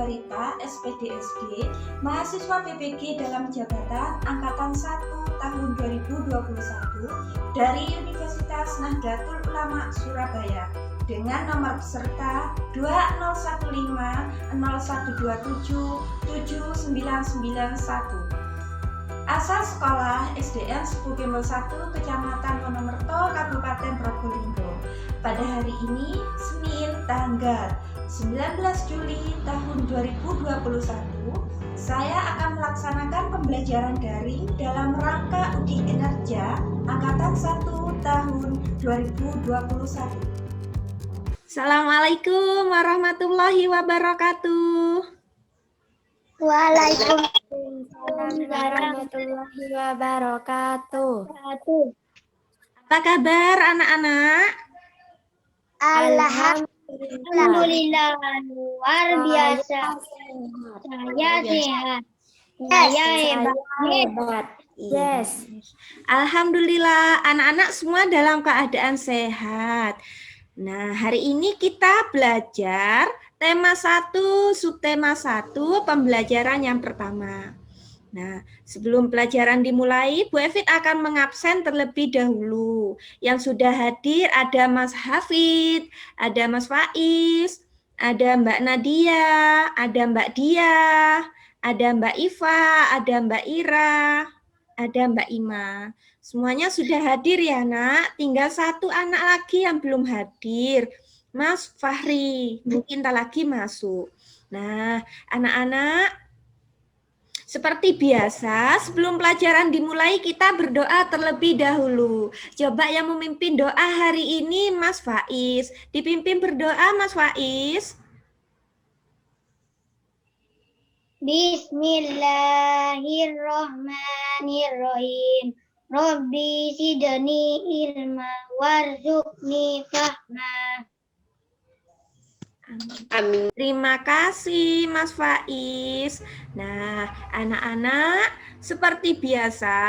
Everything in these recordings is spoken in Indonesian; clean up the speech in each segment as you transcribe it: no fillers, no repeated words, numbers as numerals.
Wulandari SPDSD, mahasiswa PPG dalam jabatan Angkatan 1 tahun 2021 dari Universitas Nahdlatul Ulama Surabaya dengan nomor peserta 201501277991. Asal sekolah SDN Sepu Gembel 1, Kecamatan Wonomerto, Kabupaten Probolinggo. Pada hari ini, Senin tanggal 19 Juli tahun 2021, saya akan melaksanakan pembelajaran daring dalam rangka uji kinerja Angkatan 1 tahun 2021. Assalamualaikum warahmatullahi wabarakatuh. Waalaikumsalam warahmatullahi wabarakatuh. Apa kabar anak-anak? Alhamdulillah luar biasa. Saya sehat. Saya hebat. Yes. Alhamdulillah anak-anak semua dalam keadaan sehat. Nah, hari ini kita belajar tema 1, subtema 1, pembelajaran yang pertama. Nah, sebelum pelajaran dimulai, Bu Evit akan mengabsen terlebih dahulu. Yang sudah hadir ada Mas Hafid, ada Mas Faiz, ada Mbak Nadia, ada Mbak Dia, ada Mbak Iva, ada Mbak Ira, ada Mbak Ima. Semuanya sudah hadir ya, Nak. Tinggal satu anak lagi yang belum hadir. Mas Fahri, mungkin tak lagi masuk. Nah, anak-anak, seperti biasa, sebelum pelajaran dimulai kita berdoa terlebih dahulu. Coba yang memimpin doa hari ini Mas Faiz. Dipimpin berdoa Mas Faiz. Bismillahirrahmanirrahim. Rabbi zidni ilma warzuqni fahma. Amin. Terima kasih Mas Faiz. Nah, anak-anak, seperti biasa,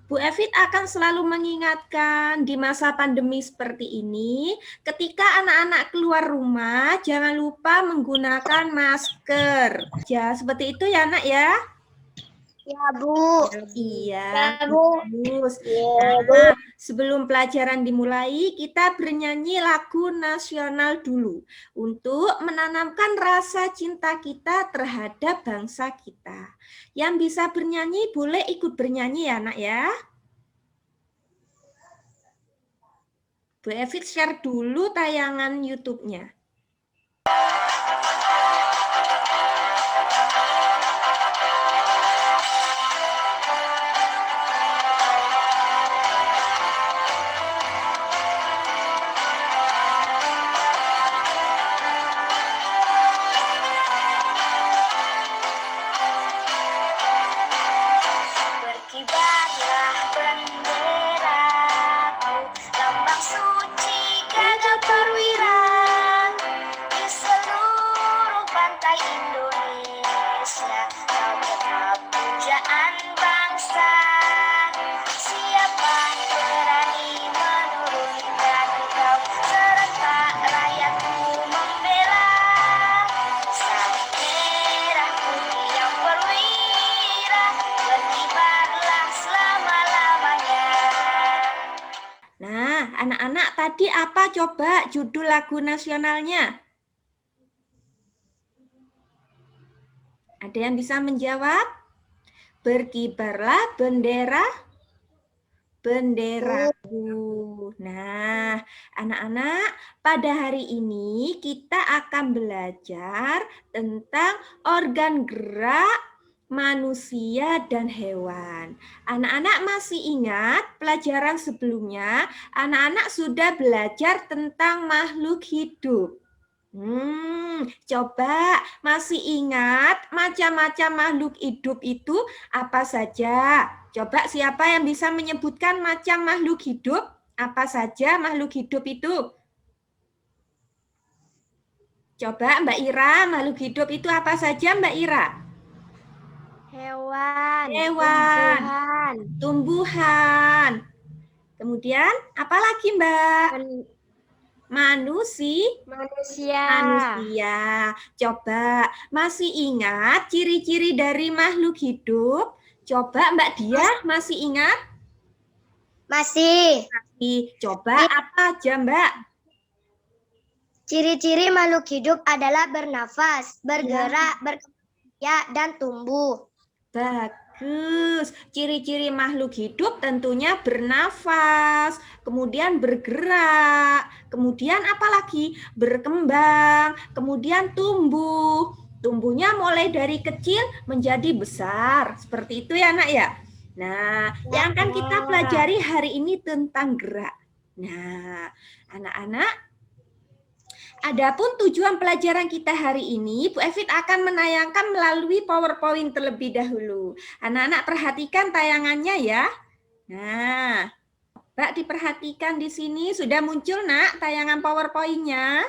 Bu Evit akan selalu mengingatkan di masa pandemi seperti ini, ketika anak-anak keluar rumah, jangan lupa menggunakan masker. Ya, seperti itu ya, Nak ya. Ya, Bu. Iya, Ya, Bu. bagus. Ya, Bu. Nah, sebelum pelajaran dimulai, kita bernyanyi lagu nasional dulu untuk menanamkan rasa cinta kita terhadap bangsa kita. Yang bisa bernyanyi boleh ikut bernyanyi ya, Nak ya. Bu Evit share dulu tayangan YouTube-nya. Anak-anak tadi apa coba judul lagu nasionalnya? Ada yang bisa menjawab? Berkibarlah bendera benderaku. Nah, anak-anak, pada hari ini kita akan belajar tentang organ gerak manusia dan hewan. Anak-anak masih ingat pelajaran sebelumnya, anak-anak sudah belajar tentang makhluk hidup. Coba masih ingat macam-macam makhluk hidup itu apa saja? Coba siapa yang bisa menyebutkan macam makhluk hidup? Apa saja makhluk hidup itu? Coba Mbak Ira, makhluk hidup itu apa saja Mbak Ira? Tumbuhan. Kemudian apa lagi Mbak? Manusia. Manusia. Coba, masih ingat ciri-ciri dari makhluk hidup? Coba Mbak Dia, masih ingat? Masih. Coba apa aja Mbak? Ciri-ciri makhluk hidup adalah bernafas, bergerak, berkembang dan tumbuh. Bagus. Ciri-ciri makhluk hidup tentunya bernafas, kemudian bergerak, kemudian apa lagi? Berkembang, kemudian tumbuh. Tumbuhnya mulai dari kecil menjadi besar. Seperti itu ya, Nak ya. Nah, yang akan kita pelajari hari ini tentang gerak. Nah, anak-anak, adapun tujuan pelajaran kita hari ini, Bu Evit akan menayangkan melalui PowerPoint terlebih dahulu. Anak-anak perhatikan tayangannya ya. Nah, Mbak diperhatikan di sini sudah muncul Nak tayangan PowerPoint-nya.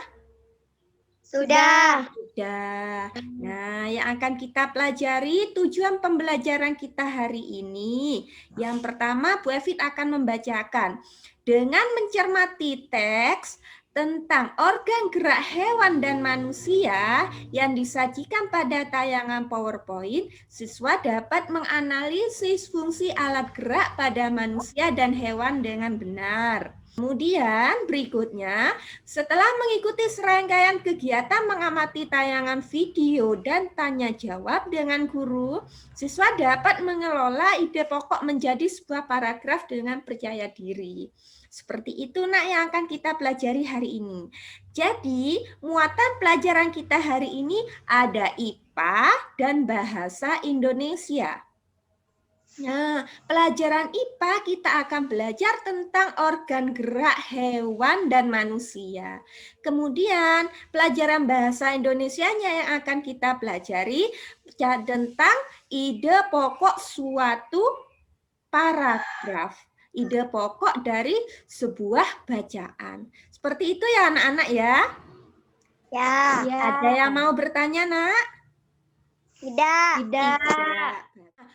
Sudah. Sudah. Nah, yang akan kita pelajari tujuan pembelajaran kita hari ini. Yang pertama, Bu Evit akan membacakan. Dengan mencermati teks tentang organ gerak hewan dan manusia yang disajikan pada tayangan PowerPoint, siswa dapat menganalisis fungsi alat gerak pada manusia dan hewan dengan benar. Kemudian berikutnya, setelah mengikuti serangkaian kegiatan mengamati tayangan video dan tanya jawab dengan guru, siswa dapat mengelola ide pokok menjadi sebuah paragraf dengan percaya diri. Seperti itu Nak yang akan kita pelajari hari ini. Jadi, muatan pelajaran kita hari ini ada IPA dan bahasa Indonesia. Nah, pelajaran IPA kita akan belajar tentang organ gerak hewan dan manusia. Kemudian, pelajaran bahasa Indonesianya yang akan kita pelajari tentang ide pokok suatu paragraf. Ide pokok dari sebuah bacaan. Seperti itu ya anak-anak ya? Ya. Ada yang mau bertanya, Nak? Tidak.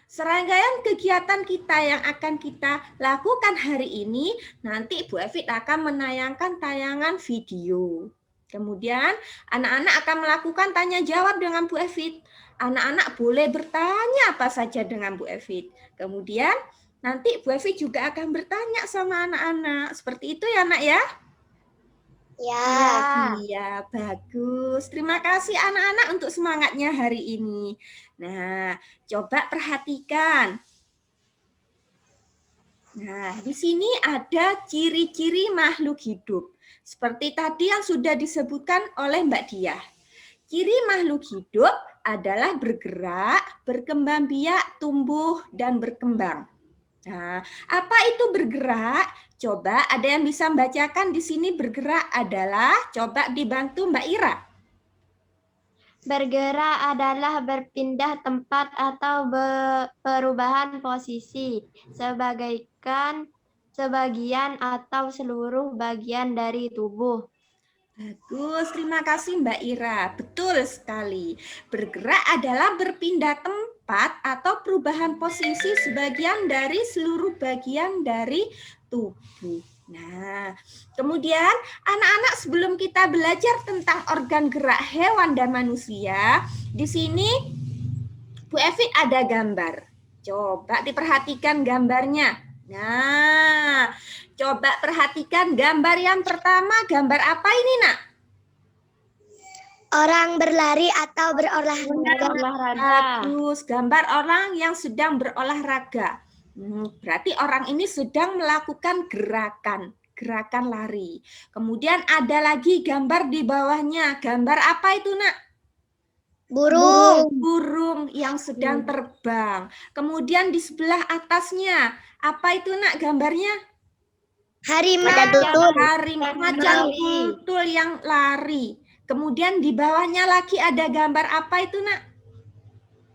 Serangkaian kegiatan kita yang akan kita lakukan hari ini, nanti Bu Evit akan menayangkan tayangan video. Kemudian anak-anak akan melakukan tanya jawab dengan Bu Evit. Anak-anak boleh bertanya apa saja dengan Bu Evit. Kemudian nanti Bu Evit juga akan bertanya sama anak-anak. Seperti itu ya, Nak ya? Ya. Iya, bagus. Terima kasih anak-anak untuk semangatnya hari ini. Nah, coba perhatikan. Nah, di sini ada ciri-ciri makhluk hidup. Seperti tadi yang sudah disebutkan oleh Mbak Diah. Ciri makhluk hidup adalah bergerak, berkembang biak, tumbuh, dan berkembang. Nah, apa itu bergerak? Coba ada yang bisa membacakan di sini bergerak adalah, coba dibantu Mbak Ira. Bergerak adalah berpindah tempat atau perubahan posisi, sebagian atau seluruh bagian dari tubuh. Bagus, terima kasih Mbak Ira. Betul sekali. Bergerak adalah berpindah tempat atau perubahan posisi sebagian dari seluruh bagian dari tubuh. Nah, kemudian anak-anak sebelum kita belajar tentang organ gerak hewan dan manusia, di sini Bu Evi ada gambar. Coba diperhatikan gambarnya. Nah, coba perhatikan gambar yang pertama. Gambar apa ini, Nak? Orang berlari atau berolahraga. Bagus, gambar orang yang sedang berolahraga. Berarti orang ini sedang melakukan gerakan lari. Kemudian ada lagi gambar di bawahnya. Gambar apa itu, Nak? Burung yang sedang terbang. Kemudian di sebelah atasnya, apa itu Nak gambarnya? Harimau. Harimau macan tutul yang lari. Kemudian di bawahnya lagi ada gambar apa itu Nak?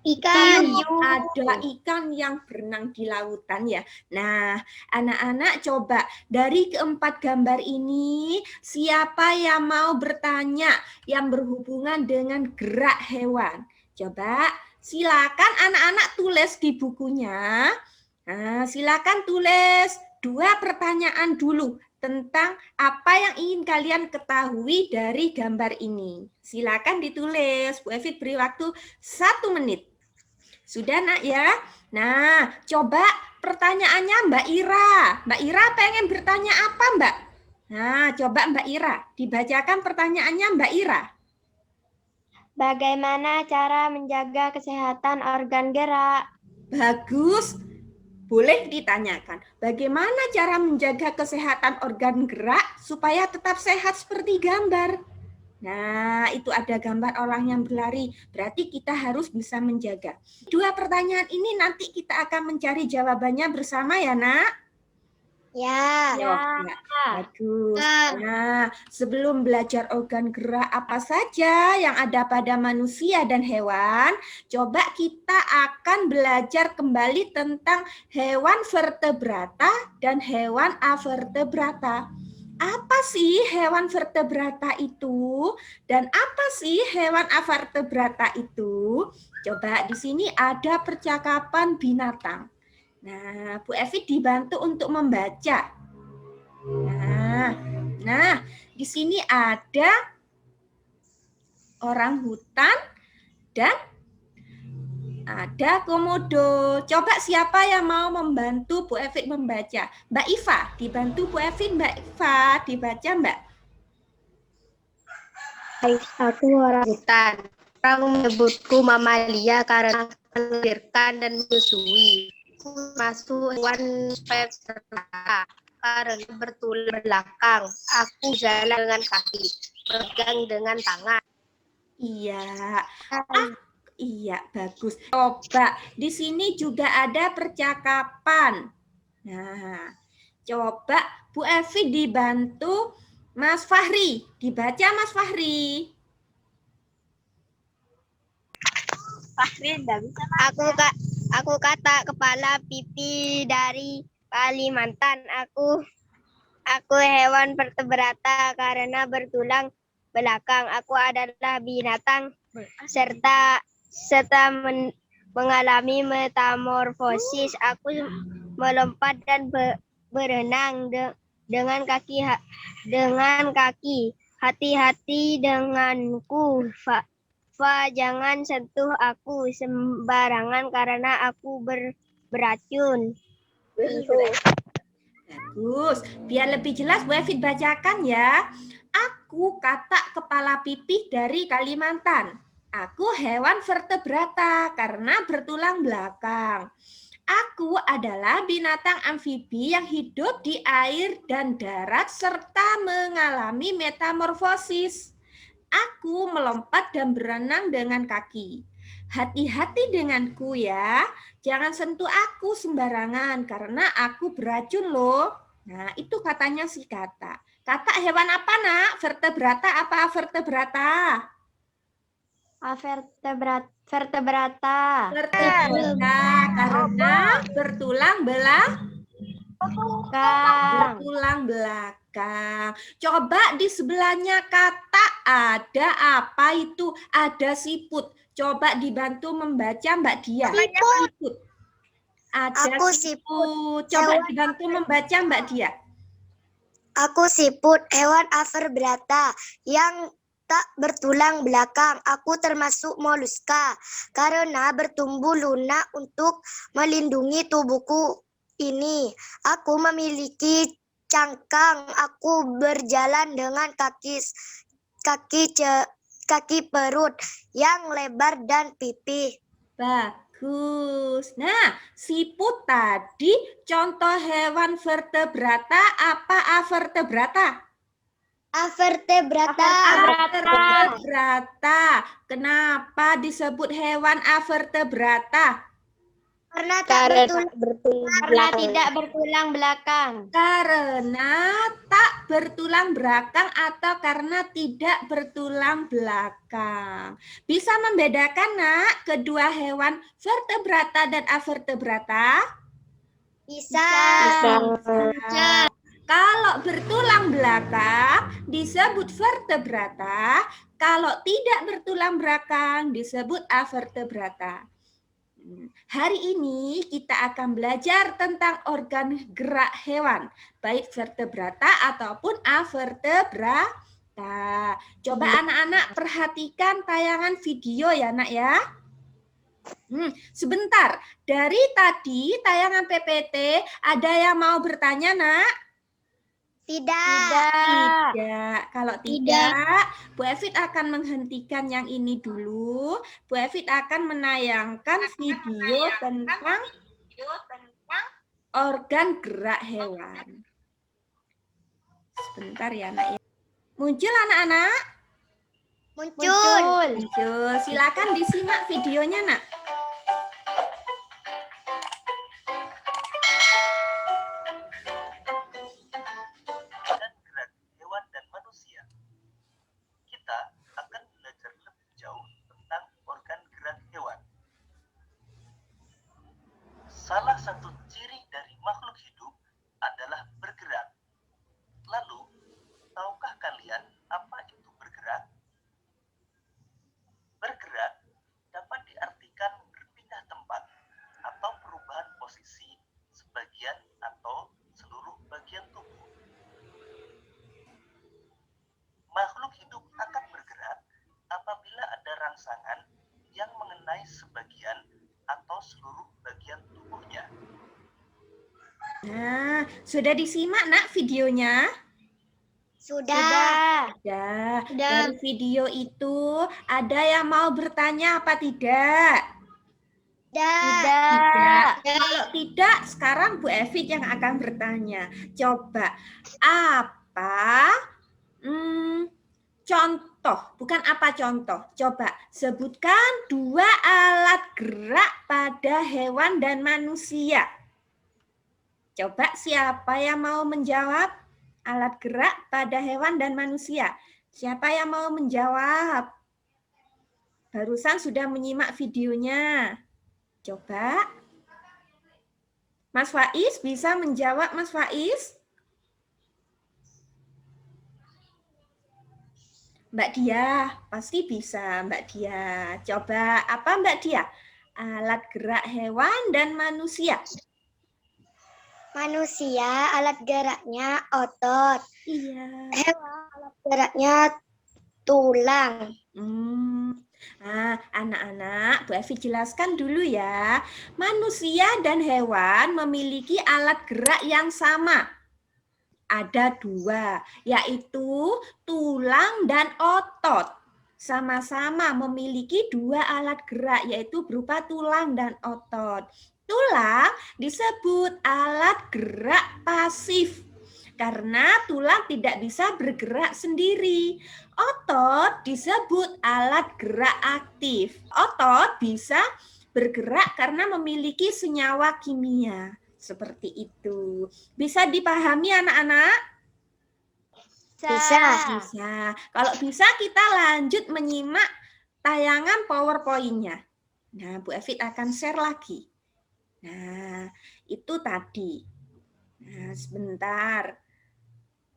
Ikan. Ada ikan yang berenang di lautan ya. Nah, anak-anak coba dari keempat gambar ini, siapa yang mau bertanya yang berhubungan dengan gerak hewan? Coba silakan anak-anak tulis di bukunya. Nah, silakan tulis 2 pertanyaan dulu tentang apa yang ingin kalian ketahui dari gambar ini. Silakan ditulis. Bu Evi beri waktu 1 menit. Sudah nak ya? Nah, coba pertanyaannya Mbak Ira. Mbak Ira pengen bertanya apa Mbak? Nah, coba Mbak Ira. Dibacakan pertanyaannya Mbak Ira. Bagaimana cara menjaga kesehatan organ gerak? Bagus. Boleh ditanyakan, bagaimana cara menjaga kesehatan organ gerak supaya tetap sehat seperti gambar? Nah, itu ada gambar orang yang berlari. Berarti kita harus bisa menjaga. 2 pertanyaan ini nanti kita akan mencari jawabannya bersama ya, Nak? Ya. Ya, bagus. Nah, sebelum belajar organ gerak apa saja yang ada pada manusia dan hewan, coba kita akan belajar kembali tentang hewan vertebrata dan hewan avertebrata. Apa sih hewan vertebrata itu? Dan apa sih hewan avertebrata itu? Coba di sini ada percakapan binatang. Nah, Bu Evi dibantu untuk membaca. Nah, di sini ada orang hutan dan ada komodo. Coba siapa yang mau membantu Bu Evi membaca? Mbak Iva, dibantu Bu Evi. Mbak Iva, dibaca Mbak. Aku orang hutan. Orang menyebutku mamalia karena melahirkan dan menyusui. Aku masuk hewan vertebrata karena bertulang belakang. Aku jalan dengan kaki, pegang dengan tangan. Iya. Iya, bagus. Coba di sini juga ada percakapan. Nah, coba Bu Evi dibantu Mas Fahri. Dibaca Mas Fahri. Aku kata kepala pipi dari Kalimantan. Aku hewan vertebrata karena bertulang belakang. Aku adalah binatang serta mengalami metamorfosis. Aku melompat dan berenang dengan kaki. Hati-hati denganku, Fa, jangan sentuh aku sembarangan karena aku beracun. Bagus. Biar lebih jelas Bu Evi bacakan ya. Aku katak kepala pipih dari Kalimantan. Aku hewan vertebrata karena bertulang belakang. Aku adalah binatang amfibi yang hidup di air dan darat serta mengalami metamorfosis. Aku melompat dan berenang dengan kaki. Hati-hati denganku ya. Jangan sentuh aku sembarangan karena aku beracun loh. Nah, itu katanya si kata. Kata hewan apa, Nak? Vertebrata apa vertebrata? Vertebrata. Vertebrata karena bertulang belakang. Coba di sebelahnya kata ada apa itu? Ada siput. Coba dibantu membaca Mbak Dia. Siput. Ada siput. Coba dibantu membaca Mbak Dia. Aku siput, hewan avertebrata yang tak bertulang belakang. Aku termasuk moluska karena bertumbuh lunak untuk melindungi tubuhku ini. Aku memiliki cangkang. Aku berjalan dengan kaki perut yang lebar dan pipi. Bagus. Nah, siput tadi contoh hewan vertebrata apa avertebrata? Avertebrata. Kenapa disebut hewan avertebrata? Karena tidak bertulang belakang. Karena tak bertulang belakang atau karena tidak bertulang belakang. Bisa membedakan, Nak, kedua hewan vertebrata dan avertebrata? Bisa. Kalau bertulang belakang disebut vertebrata, kalau tidak bertulang belakang disebut avertebrata. Hari ini kita akan belajar tentang organ gerak hewan, baik vertebrata ataupun avertebrata. Coba anak-anak perhatikan tayangan video ya, Nak ya. Sebentar, dari tadi tayangan PPT ada yang mau bertanya, Nak? Tidak. Kalau tidak, Bu Evit akan menghentikan yang ini dulu. Bu Evit akan menayangkan video tentang organ gerak hewan. Sebentar ya, Nak ya. Muncul anak-anak? Muncul. Silakan disimak videonya, Nak. Salah satu ciri dari makhluk hidup adalah bergerak. Lalu, tahukah kalian apa itu bergerak? Bergerak dapat diartikan berpindah tempat atau perubahan posisi sebagian atau seluruh bagian tubuh. Makhluk hidup akan bergerak apabila ada rangsangan yang mengenai sebagian atau seluruh bagian tubuhnya. Nah, sudah disimak, Nak, videonya? Sudah. Dari video itu, ada yang mau bertanya apa tidak? Tidak. Kalau tidak, sekarang Bu Evit yang akan bertanya. Coba, apa contoh? Bukan apa contoh. Coba, sebutkan 2 alat gerak pada hewan dan manusia. Coba, siapa yang mau menjawab? Alat gerak pada hewan dan manusia. Siapa yang mau menjawab? Barusan sudah menyimak videonya. Coba. Mas Faiz bisa menjawab, Mas Faiz? Mbak Dia, pasti bisa Mbak Dia. Coba, apa Mbak Dia? Alat gerak hewan dan manusia. Manusia alat geraknya otot. Iya. Hewan alat geraknya tulang. Nah, anak-anak, Bu Evi jelaskan dulu ya. Manusia dan hewan memiliki alat gerak yang sama. Ada 2, yaitu tulang dan otot. Sama-sama memiliki 2 alat gerak, yaitu berupa tulang dan otot. Tulang disebut alat gerak pasif karena tulang tidak bisa bergerak sendiri. Otot disebut alat gerak aktif. Otot bisa bergerak karena memiliki senyawa kimia. Seperti itu. Bisa dipahami anak-anak? Bisa. Kalau bisa kita lanjut menyimak tayangan PowerPoint-nya. Nah, Bu Evit akan share lagi. Nah, itu tadi. Nah, sebentar.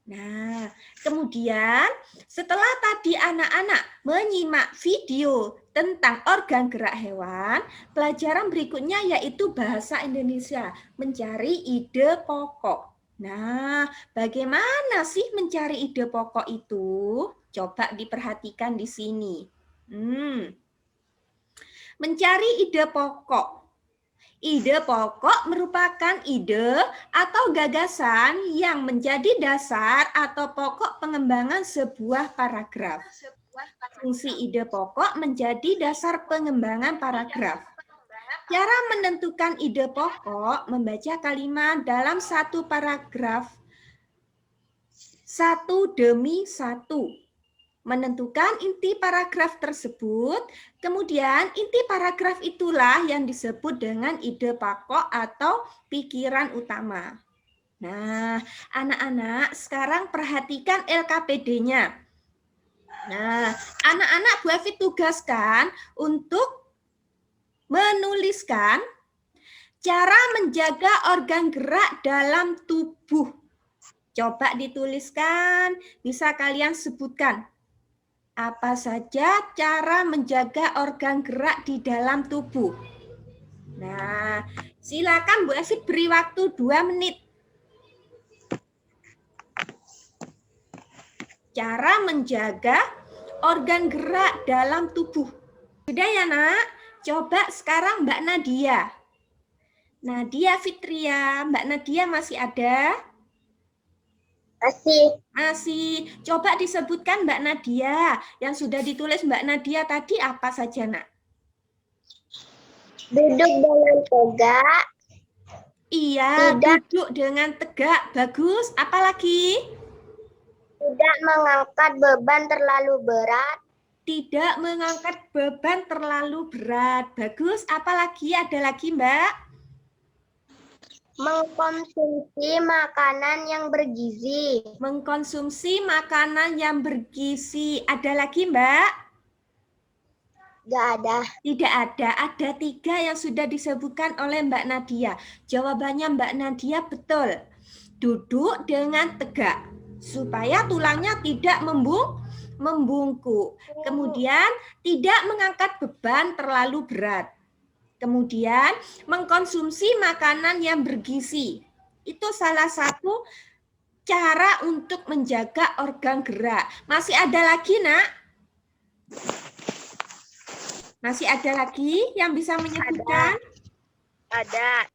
Nah, kemudian setelah tadi anak-anak menyimak video tentang organ gerak hewan, pelajaran berikutnya yaitu bahasa Indonesia, mencari ide pokok. Nah, bagaimana sih mencari ide pokok itu? Coba diperhatikan di sini. Mencari ide pokok. Ide pokok merupakan ide atau gagasan yang menjadi dasar atau pokok pengembangan sebuah paragraf. Fungsi ide pokok menjadi dasar pengembangan paragraf. Cara menentukan ide pokok membaca kalimat dalam satu paragraf, 1 demi 1. Menentukan inti paragraf tersebut, kemudian inti paragraf itulah yang disebut dengan ide pokok atau pikiran utama. Nah, anak-anak sekarang perhatikan LKPD-nya. Nah, anak-anak Bu Evi tugaskan untuk menuliskan cara menjaga organ gerak dalam tubuh. Coba dituliskan, bisa kalian sebutkan. Apa saja cara menjaga organ gerak di dalam tubuh? Nah, silakan Bu Evit beri waktu 2 menit. Cara menjaga organ gerak dalam tubuh. Sudah ya nak? Coba sekarang Mbak Nadia. Nadia Fitria, Mbak Nadia masih ada? Masih. Coba disebutkan Mbak Nadia. Yang sudah ditulis Mbak Nadia tadi apa saja nak? Duduk dengan tegak. Iya, duduk dengan tegak. Bagus. Apalagi? Tidak mengangkat beban terlalu berat. Tidak mengangkat beban terlalu berat. Bagus. Apalagi? Ada lagi Mbak? Mengkonsumsi makanan yang bergizi. Mengkonsumsi makanan yang bergizi. Ada lagi Mbak? Tidak ada. Tidak ada. Ada 3 yang sudah disebutkan oleh Mbak Nadia. Jawabannya Mbak Nadia betul. Duduk dengan tegak supaya tulangnya tidak membungkuk. Kemudian tidak mengangkat beban terlalu berat. Kemudian mengkonsumsi makanan yang bergizi. Itu salah satu cara untuk menjaga organ gerak. Masih ada lagi, Nak? Masih ada lagi yang bisa menyebutkan? Ada.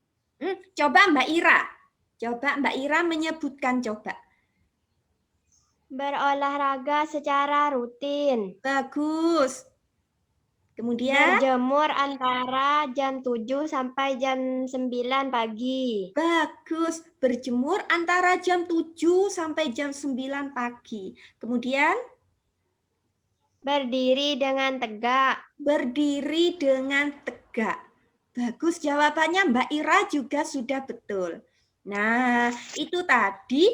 Coba Mbak Ira. Coba Mbak Ira menyebutkan coba. Berolahraga secara rutin. Bagus. Kemudian? Berjemur antara jam 7 sampai jam 9 pagi. Bagus. Berjemur antara jam 7 sampai jam 9 pagi. Kemudian? Berdiri dengan tegak. Berdiri dengan tegak. Bagus jawabannya Mbak Ira juga sudah betul. Nah, itu tadi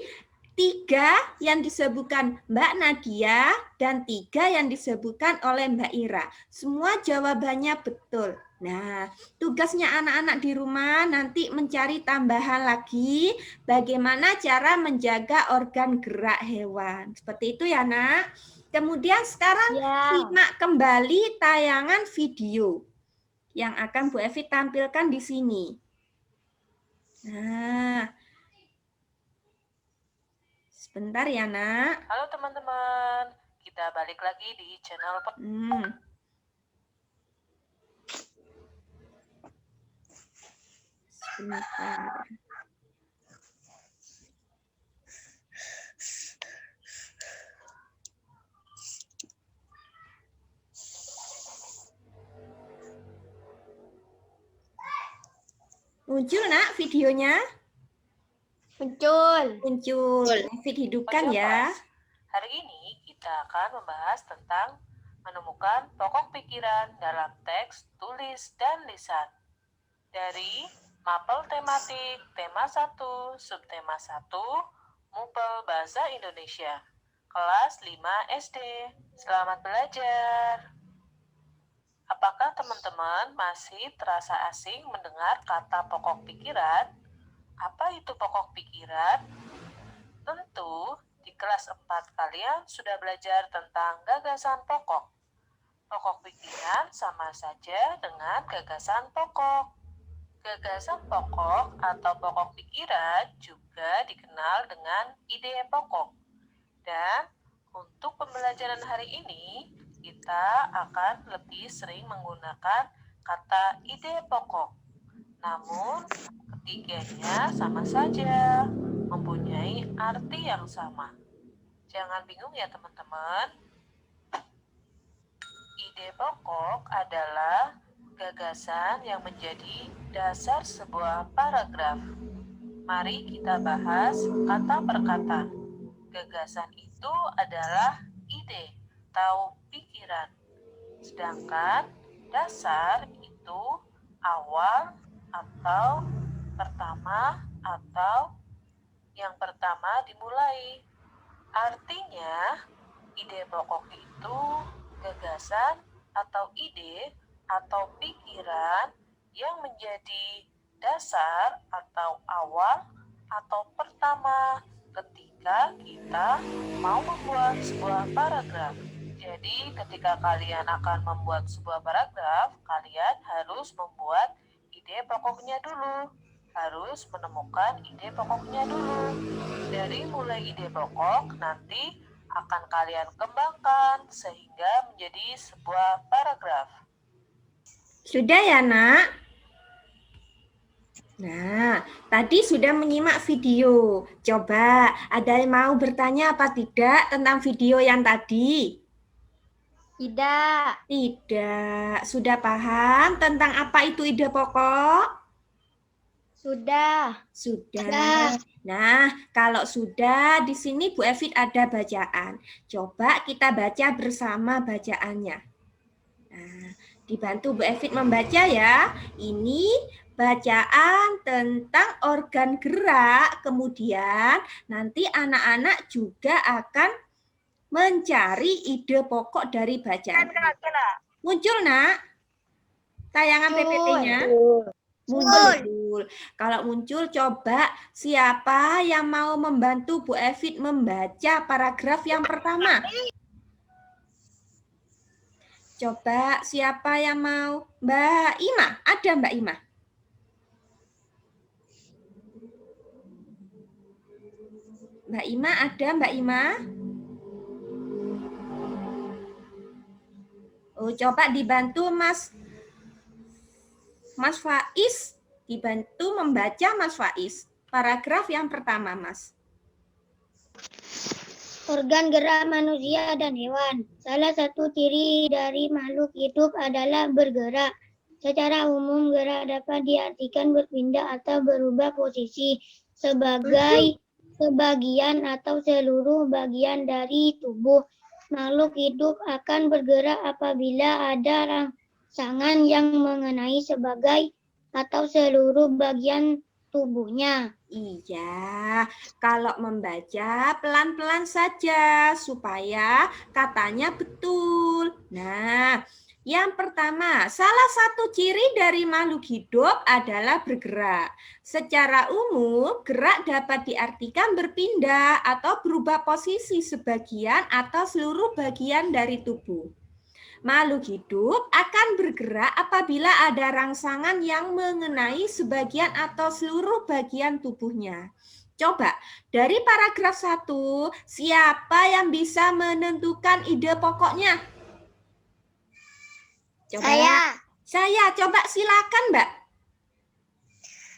3 yang disebutkan Mbak Nadia dan 3 yang disebutkan oleh Mbak Ira. Semua jawabannya betul. Nah, tugasnya anak-anak di rumah nanti mencari tambahan lagi bagaimana cara menjaga organ gerak hewan. Seperti itu ya, Nak. Kemudian sekarang simak kembali tayangan video yang akan Bu Evi tampilkan di sini. Nah, sebentar ya, Nak. Halo teman-teman, kita balik lagi di channel Sebentar. Muncul, Nak, videonya? Muncul. Evi hidupkan ya. Hari ini kita akan membahas tentang menemukan pokok pikiran dalam teks, tulis, dan lisan. Dari mapel tematik tema 1, subtema 1, Mupel Bahasa Indonesia. Kelas 5 SD. Selamat belajar. Apakah teman-teman masih terasa asing mendengar kata pokok pikiran? Apa itu pokok pikiran? Tentu, di kelas 4 kalian sudah belajar tentang gagasan pokok. Pokok pikiran sama saja dengan gagasan pokok. Gagasan pokok atau pokok pikiran juga dikenal dengan ide pokok. Dan untuk pembelajaran hari ini, kita akan lebih sering menggunakan kata ide pokok. Namun, ketiganya sama saja, mempunyai arti yang sama. Jangan bingung ya teman-teman. Ide pokok adalah gagasan yang menjadi dasar sebuah paragraf. Mari kita bahas kata per kata. Gagasan itu adalah ide atau pikiran. Sedangkan dasar itu awal atau pertama atau yang pertama dimulai. Artinya, ide pokok itu gagasan atau ide atau pikiran yang menjadi dasar atau awal atau pertama ketika kita mau membuat sebuah paragraf. Jadi ketika kalian akan membuat sebuah paragraf, kalian harus membuat ide ide pokoknya dulu. Harus menemukan ide pokoknya dulu. Dari mulai ide pokok, nanti akan kalian kembangkan sehingga menjadi sebuah paragraf. Sudah ya, Nak? Nah, tadi sudah menyimak video. Coba, ada yang mau bertanya apa tidak tentang video yang tadi? Tidak. Tidak. Sudah paham tentang apa itu ide pokok? Sudah. Sudah. Nah, kalau sudah, di sini Bu Evit ada bacaan. Coba kita baca bersama bacaannya. Nah, dibantu Bu Evit membaca ya. Ini bacaan tentang organ gerak. Kemudian nanti anak-anak juga akan mencari ide pokok dari bacaan. Muncul, Nak? Tayangan PPT-nya? Muncul. Kalau muncul, coba siapa yang mau membantu Bu Evit membaca paragraf yang pertama? Coba siapa yang mau? Mbak Ima, ada Mbak Ima? Mbak Ima ada, Mbak Ima? Oh, coba dibantu Mas Faiz, dibantu membaca Mas Faiz. Paragraf yang pertama, Mas. Organ gerak manusia dan hewan. Salah satu ciri dari makhluk hidup adalah bergerak. Secara umum, gerak dapat diartikan berpindah atau berubah posisi sebagai sebagian atau seluruh bagian dari tubuh. Makhluk hidup akan bergerak apabila ada rangsangan yang mengenai sebagai atau seluruh bagian tubuhnya. Iya, kalau membaca pelan-pelan saja supaya katanya betul. Nah, yang pertama, salah satu ciri dari makhluk hidup adalah bergerak. Secara umum, gerak dapat diartikan berpindah atau berubah posisi sebagian atau seluruh bagian dari tubuh. Makhluk hidup akan bergerak apabila ada rangsangan yang mengenai sebagian atau seluruh bagian tubuhnya. Coba, dari paragraf 1, siapa yang bisa menentukan ide pokoknya? Coba. Saya. Coba silakan, Mbak.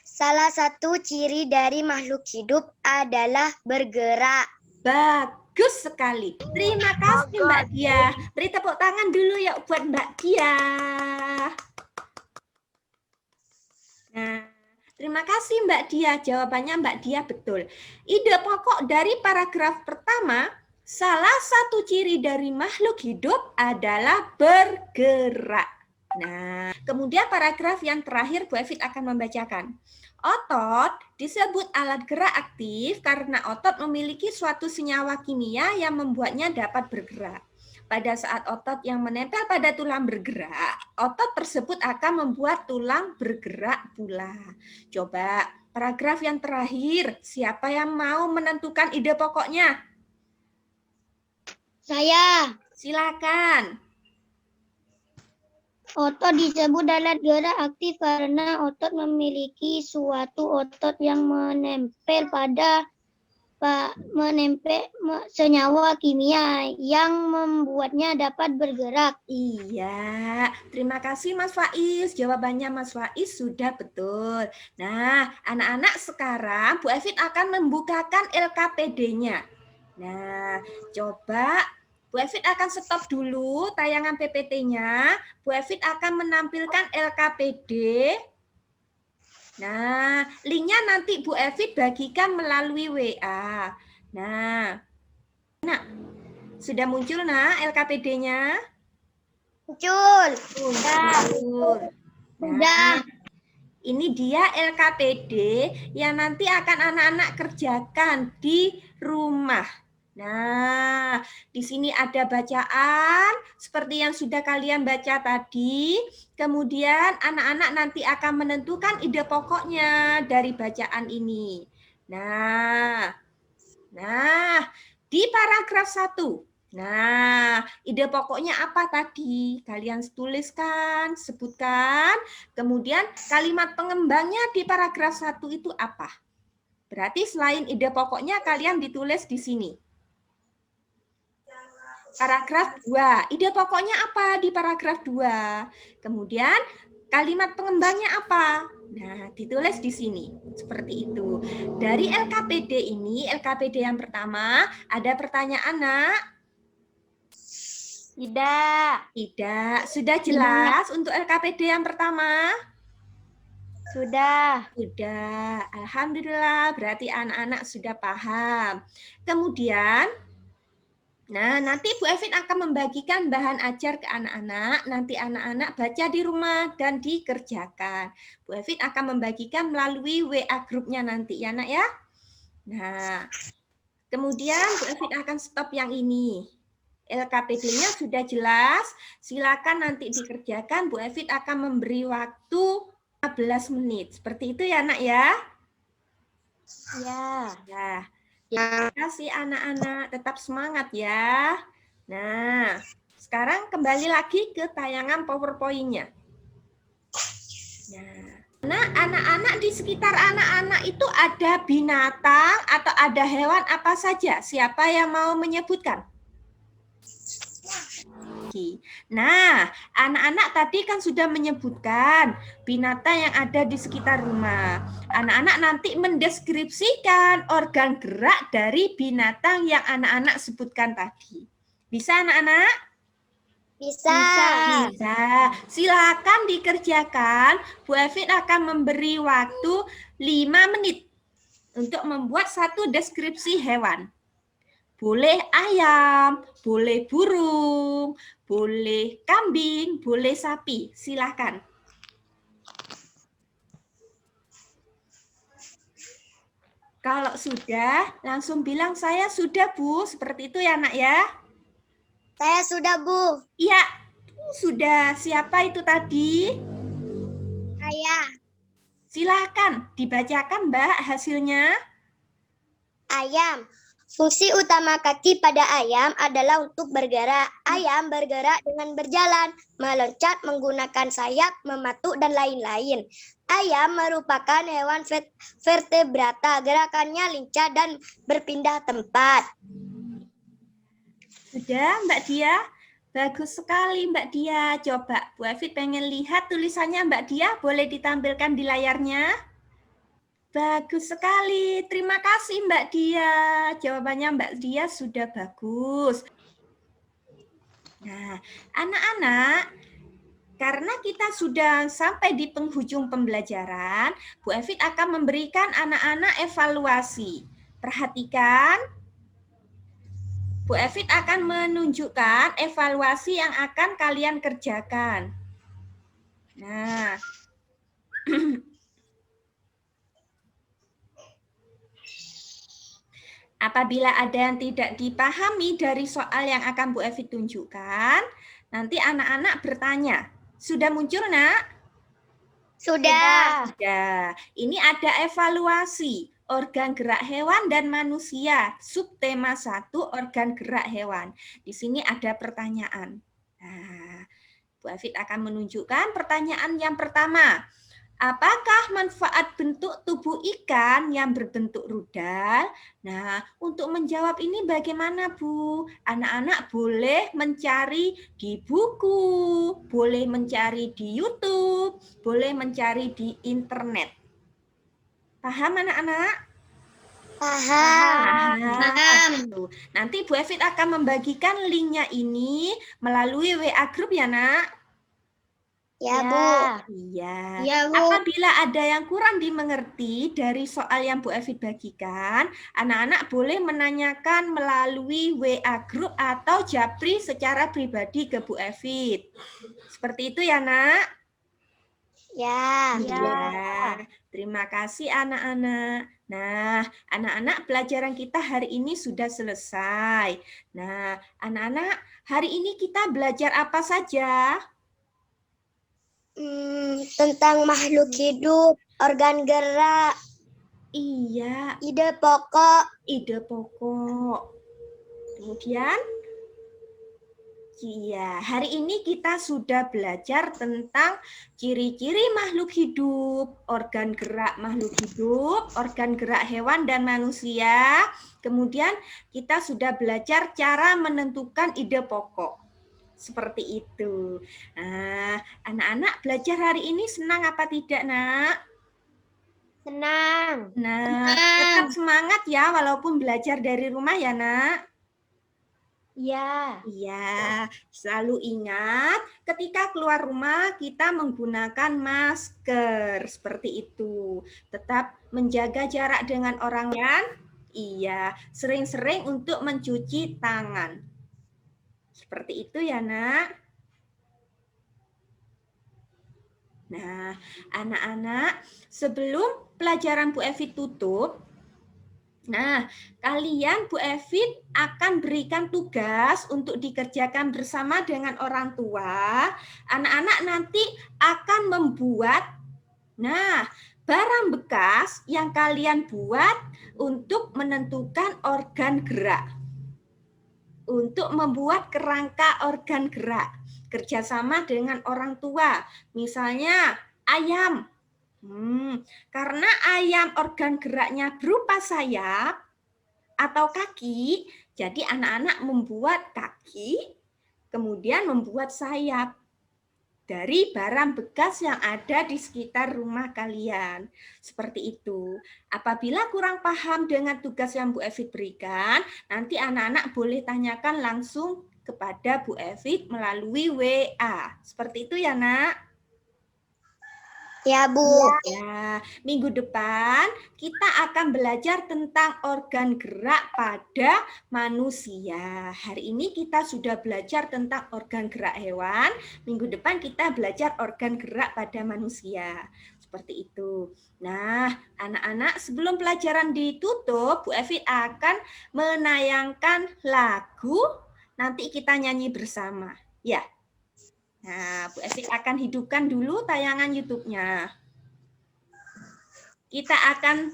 Salah satu ciri dari makhluk hidup adalah bergerak. Bagus sekali. Terima kasih Mbak Dia. Beri tepuk tangan dulu ya buat Mbak Dia. Nah, terima kasih Mbak Dia. Jawabannya Mbak Dia betul. Ide pokok dari paragraf pertama, salah satu ciri dari makhluk hidup adalah bergerak. Nah, kemudian paragraf yang terakhir Bu Evit akan membacakan. Otot disebut alat gerak aktif karena otot memiliki suatu senyawa kimia yang membuatnya dapat bergerak. Pada saat otot yang menempel pada tulang bergerak, otot tersebut akan membuat tulang bergerak pula. Coba paragraf yang terakhir, siapa yang mau menentukan ide pokoknya? Saya. Silakan. Otot disebut alat gerak aktif karena otot memiliki suatu otot yang menempel pada senyawa kimia yang membuatnya dapat bergerak. Iya, terima kasih Mas Faiz. Jawabannya Mas Faiz sudah betul. Nah, anak-anak sekarang Bu Evit akan membukakan LKPD-nya. Nah, coba Bu Evit akan stop dulu tayangan PPT-nya. Bu Evit akan menampilkan LKPD. Nah, linknya nanti Bu Evit bagikan melalui WA. Nah, sudah muncul LKPD-nya? Muncul. Nah, ini dia LKPD yang nanti akan anak-anak kerjakan di rumah. Nah, di sini ada bacaan seperti yang sudah kalian baca tadi. Kemudian anak-anak nanti akan menentukan ide pokoknya dari bacaan ini. Nah, di paragraf 1, Nah, ide pokoknya apa tadi? Kalian tuliskan, sebutkan. Kemudian kalimat pengembangnya di paragraf 1 itu apa? Berarti selain ide pokoknya kalian ditulis di sini. Paragraf 2. Ide pokoknya apa di paragraf 2? Kemudian kalimat pengembangnya apa? Nah, ditulis di sini. Seperti itu. Dari LKPD ini, LKPD yang pertama, ada pertanyaan, Nak? Tidak. Tidak. Sudah jelas untuk LKPD yang pertama? Sudah. Sudah. Alhamdulillah, berarti anak-anak sudah paham. Kemudian, nah, nanti Bu Evin akan membagikan bahan ajar ke anak-anak. Nanti anak-anak baca di rumah dan dikerjakan. Bu Evin akan membagikan melalui WA grupnya nanti ya, Nak ya. Nah, kemudian Bu Evin akan stop yang ini. LKPD-nya sudah jelas. Silakan nanti dikerjakan. Bu Evin akan memberi waktu 15 menit. Seperti itu ya, Nak ya. Ya. Ya. Terima kasih anak-anak, tetap semangat ya. Nah, sekarang kembali lagi ke tayangan PowerPoint-nya. Nah, anak-anak di sekitar anak-anak itu ada binatang atau ada hewan apa saja? Siapa yang mau menyebutkan? Nah, anak-anak tadi kan sudah menyebutkan binatang yang ada di sekitar rumah. Anak-anak nanti mendeskripsikan organ gerak dari binatang yang anak-anak sebutkan tadi. Bisa anak-anak? Bisa. Bisa. Silakan dikerjakan. Bu Evin akan memberi waktu 5 menit untuk membuat satu deskripsi hewan. Boleh ayam, boleh burung, boleh kambing, boleh sapi. Silakan. Kalau sudah, langsung bilang saya sudah, Bu. Seperti itu ya, Nak ya? Saya sudah, Bu. Iya, sudah. Siapa itu tadi? Saya. Silakan dibacakan, Mbak, hasilnya. Ayam. Fungsi utama kaki pada ayam adalah untuk bergerak. Ayam bergerak dengan berjalan, meloncat menggunakan sayap, mematuk, dan lain-lain. Ayam merupakan hewan vertebrata. Gerakannya lincah dan berpindah tempat. Sudah, Mbak Dia? Bagus sekali, Mbak Dia. Coba, Bu Evin pengen lihat tulisannya Mbak Dia. Boleh ditampilkan di layarnya? Bagus sekali. Terima kasih, Mbak Dia. Jawabannya Mbak Dia sudah bagus. Nah, anak-anak, karena kita sudah sampai di penghujung pembelajaran, Bu Evin akan memberikan anak-anak evaluasi. Perhatikan, Bu Evin akan menunjukkan evaluasi yang akan kalian kerjakan. Nah, apabila ada yang tidak dipahami dari soal yang akan Bu Evin tunjukkan, nanti anak-anak bertanya. Sudah muncul, Nak? Sudah. Sudah. Ini ada evaluasi organ gerak hewan dan manusia. Subtema 1 organ gerak hewan. Di sini ada pertanyaan. Nah, Bu Evin akan menunjukkan pertanyaan yang pertama. Apakah manfaat bentuk tubuh ikan yang berbentuk rudal? Nah, untuk menjawab ini bagaimana, Bu? Anak-anak boleh mencari di buku, boleh mencari di YouTube, boleh mencari di internet. Paham, anak-anak? Paham. Nanti Bu Evin akan membagikan linknya ini melalui WA Group ya, Nak? Ya, Bu. Iya. Ya, Bu. Apabila ada yang kurang dimengerti dari soal yang Bu Evin bagikan, anak-anak boleh menanyakan melalui WA Group atau Japri secara pribadi ke Bu Evin. Seperti itu ya, Nak? Ya. Iya. Terima kasih anak-anak. Nah, anak-anak pelajaran kita hari ini sudah selesai. Nah, anak-anak, hari ini kita belajar apa saja? Tentang makhluk hidup, organ gerak, Iya, ide pokok, ide pokok. Kemudian Iya, hari ini kita sudah belajar tentang ciri-ciri makhluk hidup, organ gerak makhluk hidup, organ gerak hewan dan manusia. Kemudian kita sudah belajar cara menentukan ide pokok. Seperti itu. Nah, anak-anak belajar hari ini senang apa tidak, Nak? Senang. Nah, tetap semangat ya walaupun belajar dari rumah ya, Nak. Ya. Iya, selalu ingat ketika keluar rumah kita menggunakan masker seperti itu. Tetap menjaga jarak dengan orang lain. Iya, sering-sering untuk mencuci tangan. Seperti itu ya, Nak. Nah, anak-anak, sebelum pelajaran Bu Evi tutup, nah, kalian Bu Evi akan berikan tugas untuk dikerjakan bersama dengan orang tua. Anak-anak nanti akan membuat, nah, barang bekas yang kalian buat untuk menentukan organ gerak. Untuk membuat kerangka organ gerak. Kerjasama dengan orang tua. Misalnya ayam. Karena ayam organ geraknya berupa sayap atau kaki, jadi anak-anak membuat kaki, kemudian membuat sayap dari barang bekas yang ada di sekitar rumah kalian. Seperti itu. Apabila kurang paham dengan tugas yang Bu Evi berikan, nanti anak-anak boleh tanyakan langsung kepada Bu Evi melalui WA. Seperti itu ya, Nak? Ya, Bu. Ya, minggu depan kita akan belajar tentang organ gerak pada manusia. Hari ini kita sudah belajar tentang organ gerak hewan. Minggu depan kita belajar organ gerak pada manusia. Seperti itu. Nah, anak-anak, sebelum pelajaran ditutup, Bu Evi akan menayangkan lagu. Nanti kita nyanyi bersama. Ya. Nah, Bu Evi akan hidupkan dulu tayangan YouTube-nya. Kita akan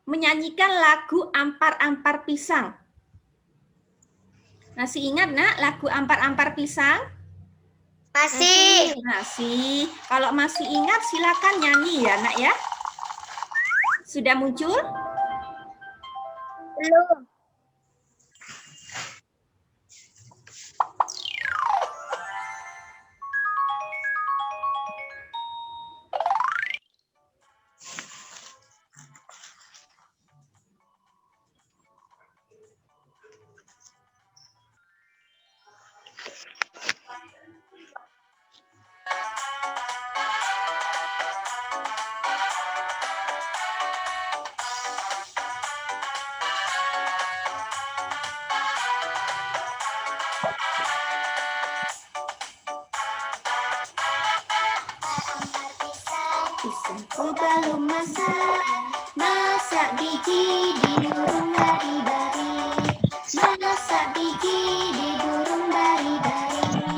menyanyikan lagu Ampar-Ampar Pisang. Masih ingat, Nak, lagu Ampar-Ampar Pisang? Masih. Masih. Kalau masih ingat, silakan nyanyi ya, Nak ya. Sudah muncul? Belum. Pisangku belum masak, masak biji di burung bari-bari, masak biji di burung bari-bari.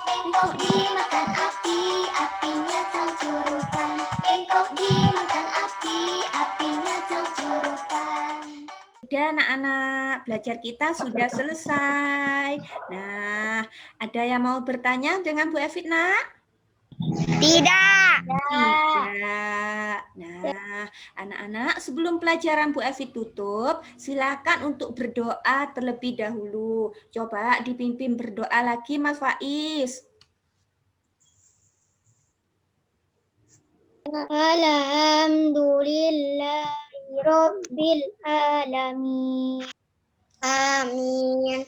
Bengkok dimakan api, apinya tercurutan. Bengkok dimakan api, apinya tercurutan. Sudah anak-anak, belajar kita sudah selesai. Nah, ada yang mau bertanya dengan Bu Evi, Nak? Tidak. Tidak. Nah, anak-anak, sebelum pelajaran Bu Evi tutup, silakan untuk berdoa terlebih dahulu. Coba dipimpin berdoa lagi, Mas Faiz. Alhamdulillahirabbil alamin. Amin.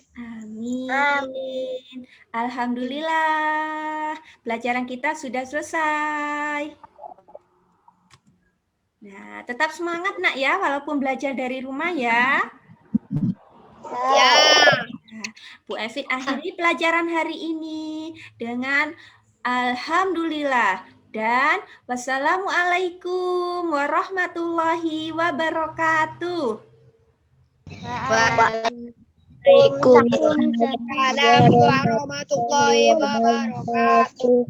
Amin. Alhamdulillah. Pelajaran kita sudah selesai. Nah, tetap semangat, Nak ya, walaupun belajar dari rumah ya. Ya. Nah, Bu Evi akhiri pelajaran hari ini dengan alhamdulillah dan wassalamualaikum warahmatullahi wabarakatuh. Waalaikumsalam warahmatullahi wabarakatuh.